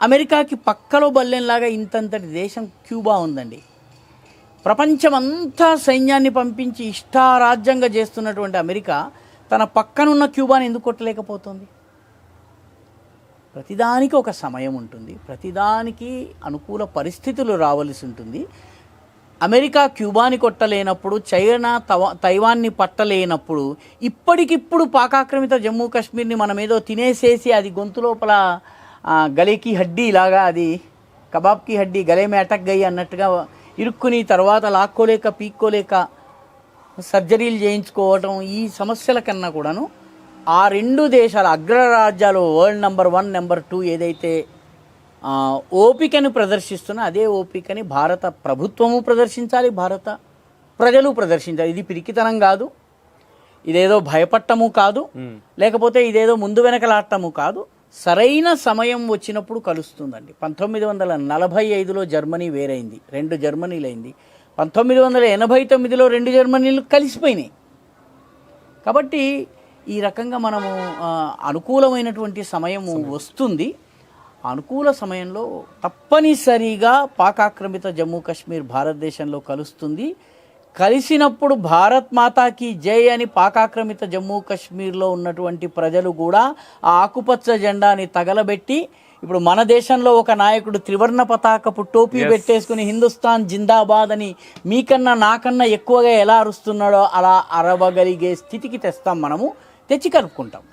అమెరికాకి పక్కలో బల్లెంలాగా ఇంతంతటి దేశం క్యూబా ఉందండి. ప్రపంచమంతా సైన్యాన్ని పంపించి ఇష్టారాజ్యంగా చేస్తున్నటువంటి అమెరికా తన పక్కనున్న క్యూబాని ఎందుకు కొట్టలేకపోతుంది? ప్రతిదానికి ఒక సమయం ఉంటుంది, ప్రతిదానికి అనుకూల పరిస్థితులు రావాల్సి ఉంటుంది. అమెరికా క్యూబాని కొట్టలేనప్పుడు, చైనా తైవాన్ని పట్టలేనప్పుడు, ఇప్పటికిప్పుడు పాకాక్రమిత జమ్మూ కాశ్మీర్ని మనమేదో తినేసేసి అది గొంతు లోపల గలేకి హడ్డీ లాగా, అది కబాబ్కి హడ్డీ గలే మే అటక్ గయి అన్నట్టుగా ఇరుక్కుని తర్వాత లాక్కోలేక పీక్కోలేక సర్జరీలు చేయించుకోవటం, ఈ సమస్యల కన్నా కూడాను ఆ రెండు దేశాల అగ్రరాజ్యాలు వరల్డ్ నెంబర్ 1 నెంబర్ 2 ఏదైతే ఓపికను ప్రదర్శిస్తున్నా అదే ఓపికని భారత ప్రభుత్వము ప్రదర్శించాలి, భారత ప్రజలు ప్రదర్శించాలి. ఇది పిరికితనం కాదు, ఇదేదో భయపడటము కాదు, లేకపోతే ఇదేదో ముందు వెనకలాడటము కాదు. సరైన సమయం వచ్చినప్పుడు కలుస్తుందండి. 1945లో జర్మనీ వేరైంది, 2 జర్మనీలైంది. 1989లో 2 జర్మనీలు కలిసిపోయినాయి. కాబట్టి ఈ రకంగా మనము అనుకూలమైనటువంటి సమయం వస్తుంది. అనుకూల సమయంలో తప్పనిసరిగా పాకాక్రమిత జమ్మూ కాశ్మీర్ భారతదేశంలో కలుస్తుంది. కలిసినప్పుడు భారత్ మాతాకి జై అని పాకాక్రమిత జమ్మూ కాశ్మీర్లో ఉన్నటువంటి ప్రజలు కూడా ఆ ఆకుపచ్చ జెండాని తగలబెట్టి, ఇప్పుడు మన దేశంలో ఒక నాయకుడు త్రివర్ణ పతాకపు టోపీ పెట్టేసుకుని హిందుస్థాన్ జిందాబాద్ అని మీకన్నా నాకన్నా ఎక్కువగా ఎలా అరుస్తున్నాడో అలా అరవగలిగే స్థితికి తెస్తాం, మనము తెచ్చి కలుపుకుంటాం.